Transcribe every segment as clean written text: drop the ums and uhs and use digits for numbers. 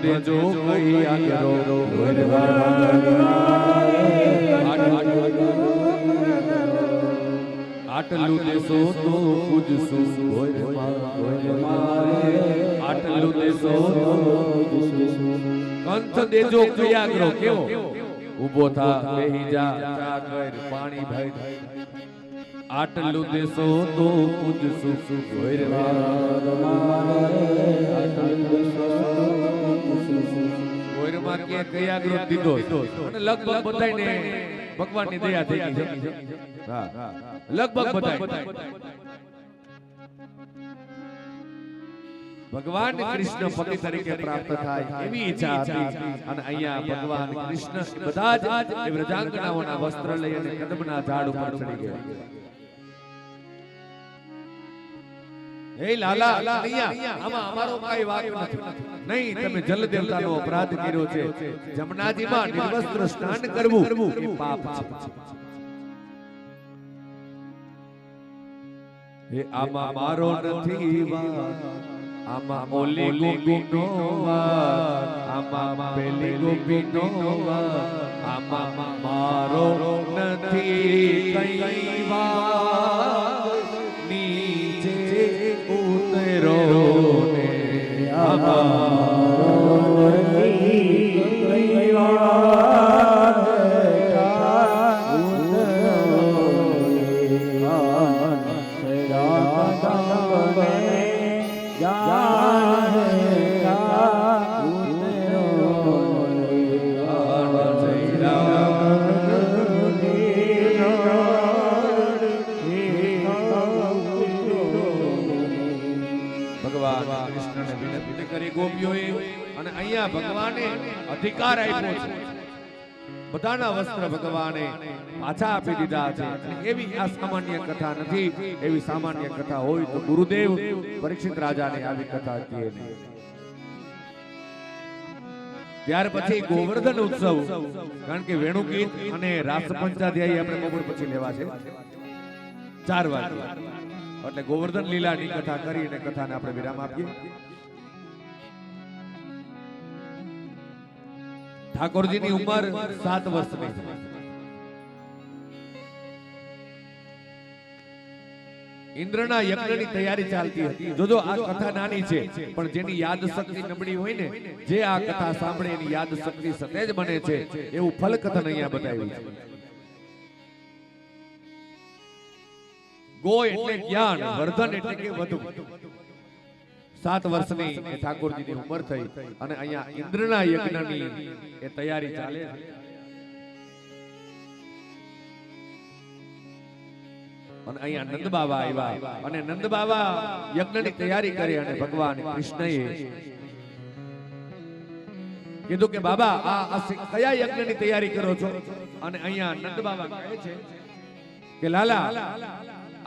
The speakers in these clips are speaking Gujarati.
દેજો કોઈ આગરો આટલું દેશો તો પૂજશું આટલું દેશો કંથ દેજો કોઈ આગરો કેવો ઉભો થા બેહી જા ચા કર પાણી ભાઈ આટલું દેશો તો પૂજશું ગોયરમાં કે કયા ગ્રોથ દીધો અને લગભગ બધાને ભગવાનની દયા થઈ ગઈ છે. હા લગભગ બધા ભગવાન કૃષ્ણ પતિ તરીકે પ્રાપ્ત થાય એવી ઈચ્છા હતી અને અહીંયા ભગવાન કૃષ્ણ બધા જ વ્રજાંગનાઓના વસ્ત્ર લઈ અને કદમના ઝાડ ઉપર ચડી ગયા. હે લાલા અહીંયા આમાં અમારો કઈ વાક નથી. નહીં તમે જલ દેવતાનો અપરાધ કર્યો છે. જમનાજીમાં નિર્વસ્ત્ર સ્નાન કરવું એ પાપ છે. હે આમાં મારો નથી વાક આમાં ઓલી ગોપીનો વાક આમાં પેલી ગોપીનો વાક આમાં મારો નથી કઈ વાક નીચે ઉતરો ને અમારો નથી કઈ વાક અને અહીંયા ભગવાને અધિકાર આપ્યો છે. બધાના વસ્ત્ર ભગવાને પાછા આપી દીધા છે. એવી આ સામાન્ય કથા નથી. એવી સામાન્ય કથા હોય તો ગુરુદેવ પરીક્ષિત રાજાને આવી કથા કહે. ત્યાર પછી ગોવર્ધન ઉત્સવ, કારણ કે વેણુ ગીત અને રાસ પંચાધ્યાયી આપણે બપોર પછી લેવા છે 4 વાગે, એટલે ગોવર્ધન લીલાની કથા કરી અને કથાને આપણે વિરામ આપીએ. ઠાકોરજીની ઉંમર 7 વર્ષની છે. ઇન્દ્રના યજ્ઞની તૈયારી ચાલતી હતી. જોજો આ કથા નાની છે, પણ જેની યાદ શક્તિ નબળી હોય ને, જે આ કથા સાંભળે એની યાદ શક્તિ સતેજ બને છે, એવું ફલકથન અહીંયા બતાવ્યું છે. ગો એટલે જ્ઞાન, વર્ધન એટલે કે વધુ. 7 વર્ષની ઠાકોરજીની ઉંમર થઈ અને અહીંયા ઇન્દ્રના યજ્ઞની એ તૈયારી ચાલે છે. અને અહીંયા નંદ બાબા આવ્યા અને નંદ બાબા યજ્ઞની તૈયારી કરી અને ભગવાન કૃષ્ણએ કીધું કે બાબા આ કયા યજ્ઞની તૈયારી કરો છો? અને અહીંયા નંદ બાબા કહે છે કે લાલા,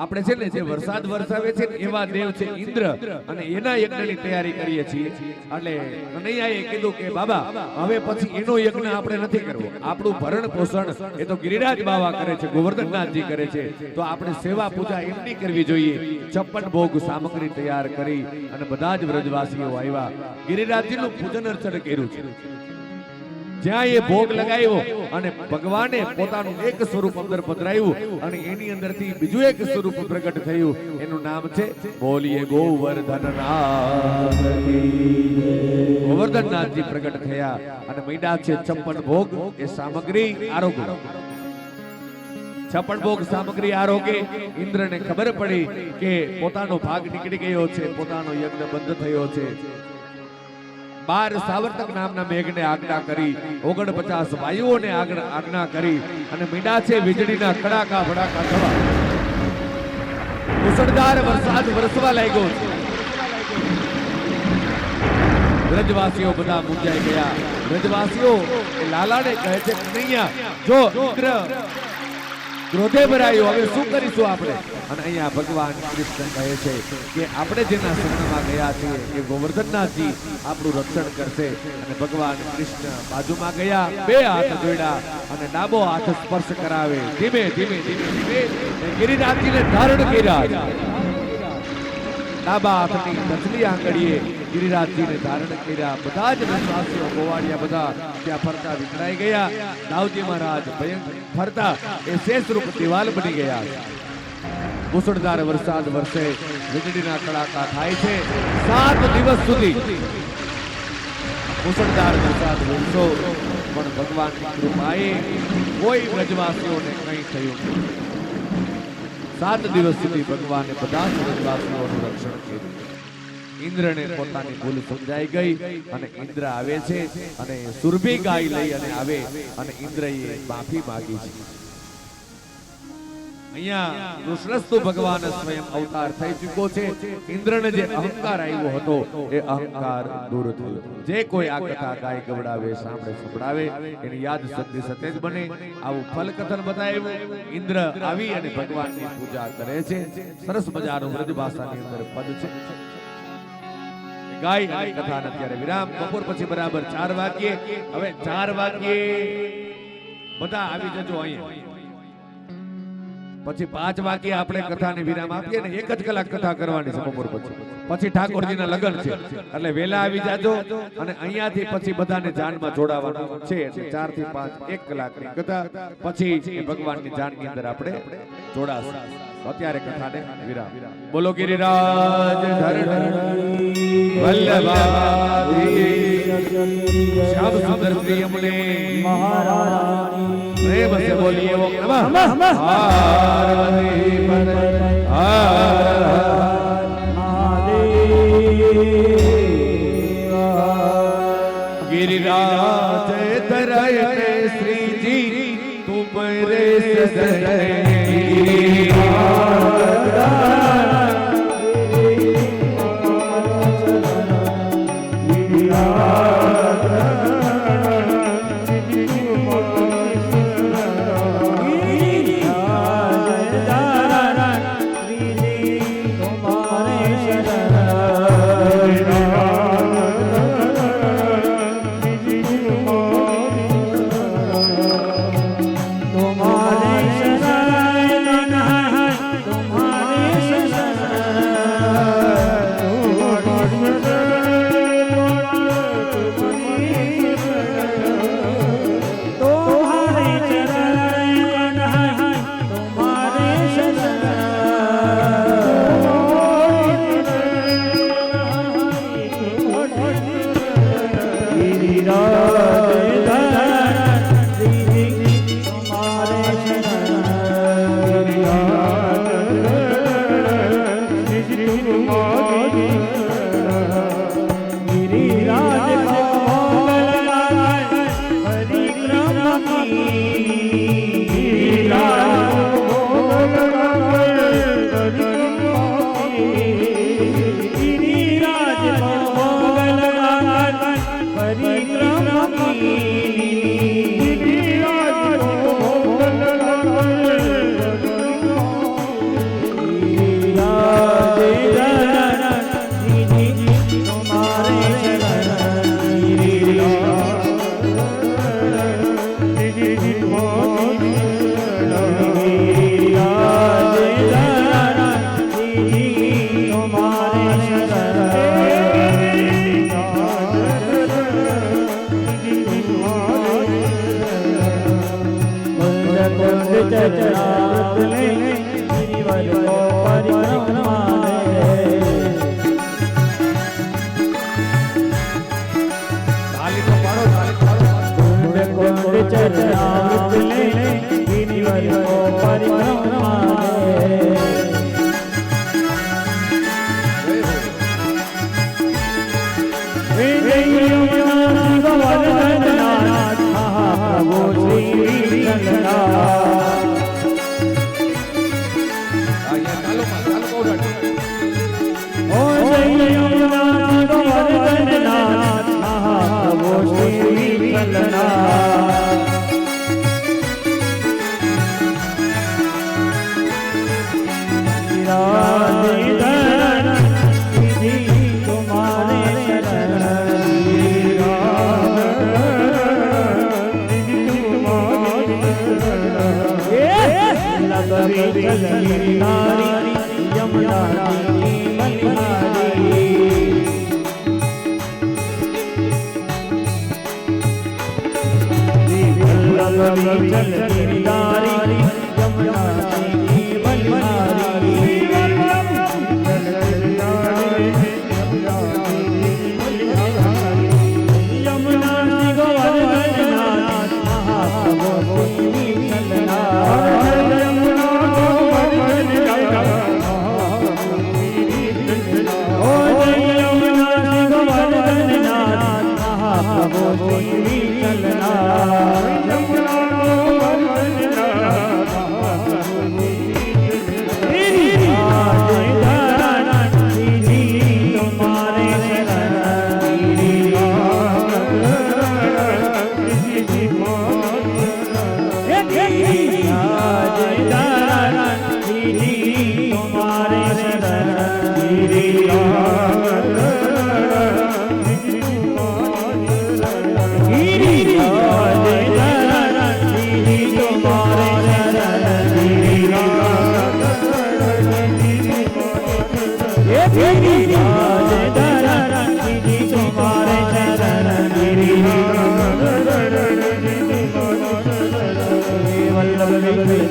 આપણે છે ને જે વરસાદ વરસાવે છે એવા દેવ છે ઇન્દ્ર, અને એના યજ્ઞની તૈયારી કરીએ છીએ. એટલે કનૈયાએ કીધું કે બાબા, હવે પછી એનો યજ્ઞ આપણે નથી કરવો. આપણું ભરણ પોષણ એ તો ગિરિરાજ બાવા કરે છે, ગોવર્ધનનાથજી કરે છે, તો આપણે સેવા પૂજા એમની કરવી જોઈએ. 56 ભોગ સામગ્રી તૈયાર કરી અને બધા જ વ્રજવાસીઓ આવ્યા. ગિરિરાજજીનું પૂજન અર્ચન કર્યું છે. જ્યાં એ ભોગ લગાવ્યો અને ભગવાને પોતાનું એક સ્વરૂપ અંદર પધરાયું અને એની અંદરથી બીજું એક સ્વરૂપ પ્રગટ થયું. એનું નામ છે બોલીએ ગોવર્ધનનાથ. ગોવર્ધનનાથજી પ્રગટ થયા અને મીંડા છે 56 ભોગ એ સામગ્રી આરોગ્ય. 56 ભોગ સામગ્રી આરોગ્ય. ઇન્દ્રને ખબર પડી કે પોતાનો ભાગ નીકળી ગયો છે, પોતાનો યજ્ઞ બંધ થયો છે. 12 સાવર્તક નામના મેઘને આજ્ઞા કરી, 49 વાયુઓને આજ્ઞા કરી અને મીંડા છે વીજળીના કડાકા ભડાકા થવા, મુસળધાર વરસાદ વરસવા લાગ્યો. વ્રજવાસીઓ બધા મૂંઝાઈ ગયા. વ્રજવાસીઓ લાલાને કહે છે, કનૈયા જો ઇન્દ્ર ક્રોધે ભરાયો, હવે શું કરીશું આપણે? અને અહીંયા ભગવાન કૃષ્ણ કહે છે કે આપણે જેના શરણમાં ગયા છીએ એ ગોવર્ધનનાથજી આપણું રક્ષણ કરશે. અને ભગવાન કૃષ્ણ બાજુમાં ગયા, 2 હાથ જોડ્યા અને ડાબો હાથ સ્પર્શ કરાવે. ધીમે ધીમે ધીમે ધીમે ગિરિરાજજીને ધારણ કર્યા. ડાબા હાથની ટચલી આંગળીએ ગિરિરાજજીને ધારણ કર્યા. બધા જ વિશ્વાસીઓ ગોવાળિયા બધા ત્યાં ફરતા વિખરાઈ ગયા. દાઉજી મહારાજ ભયંકર ફરતા એ શેષરૂપ દિવાલ બની ગયા. મુસળધાર વરસાદ વરસે, વીજળીના કડાકા થાય છે. 7 દિવસ સુધી મુસળધાર વરસાદ વરસ્યો, પણ ભગવાનની કૃપાએ કોઈ વ્રજવાસીઓને કંઈ થયું નહીં. 7 દિવસ સુધી ભગવાને બધા વ્રજવાસીઓનું રક્ષણ કર્યું. ઇન્દ્રને પોતાની ભૂલ સમજાઈ ગઈ અને ઇન્દ્ર આવે છે અને સુરભી ગાય લઈ અને આવે અને ઇન્દ્રએ માફી માંગી છે. અહીંયા કૃષ્ણસ્તુ ભગવાન સ્વયં અવતાર થઈ ચૂક્યો છે. ઇન્દ્રને જે અહંકાર આવ્યો હતો એ અહંકાર દૂર થયો. જે કોઈ આ કથા ગાય ગવડાવે, સાંભળે સંભળાવે, એની યાદ શક્તિ સતેજ બને. આવું ફલ કથન બતાવ્યું. ઇન્દ્ર આવી અને ભગવાનની પૂજા કરે છે. સરસ મજાનું વ્રજ ભાષાની અંદર પદ છે. ગાય અને કથાને અત્યારે વિરામ. બપોર પછી બરાબર 4 વાગ્યે. હવે 4 વાગ્યે બધા આવી જજો અહીંયા. પછી 5 વાગ્યે આપણે કથાને વિરામ આપીએ ને 1 જ કલાક કથા કરવાની છે બપોર પછી. પછી ઠાકોરજીના લગ્ન છે એટલે વહેલા આવી જાજો. અને અહીંયાથી પછી બધાને જાનમાં જોડાવાનું છે. એટલે 4 થી 5 1 કલાકની કથા. પછી ભગવાનની જાનની અંદર આપણે જોડાશું. અત્યારે કથાને વિરામ. બોલો ગિરિરાજ વલ્લભાધીશ શ્યામ સુંદર શ્રી અમને મહારાજ પ્રેમ से बोलिए ओम नमः पार्वती पते हर हर महादेव। गिरिराज तरय श्री जी तुम रे सजने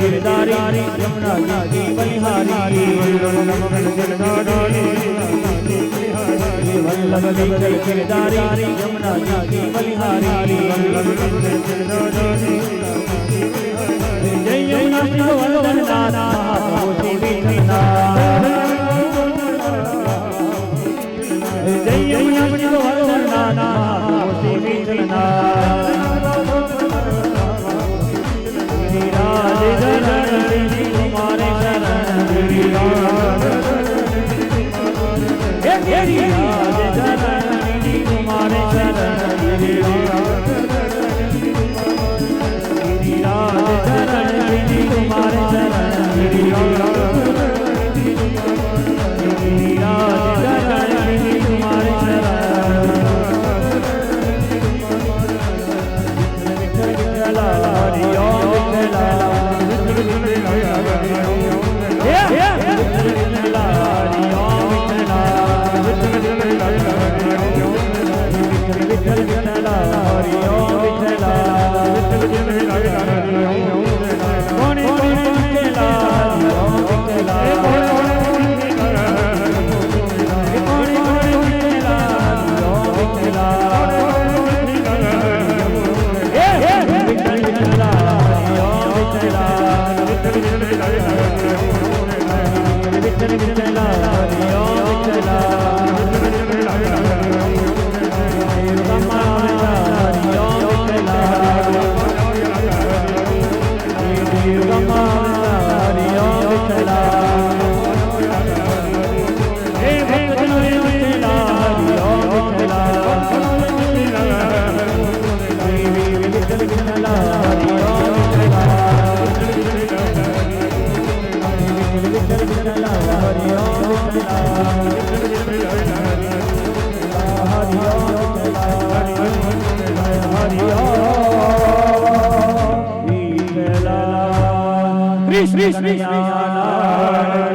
गिरधारी यमुना जी बलिहारी वल्लभ गिरधारी यमुना जी बलिहारी जय यमुना शिव वल्लभनाथ जय यमुना शिव वल्लभनाथ Shri Shri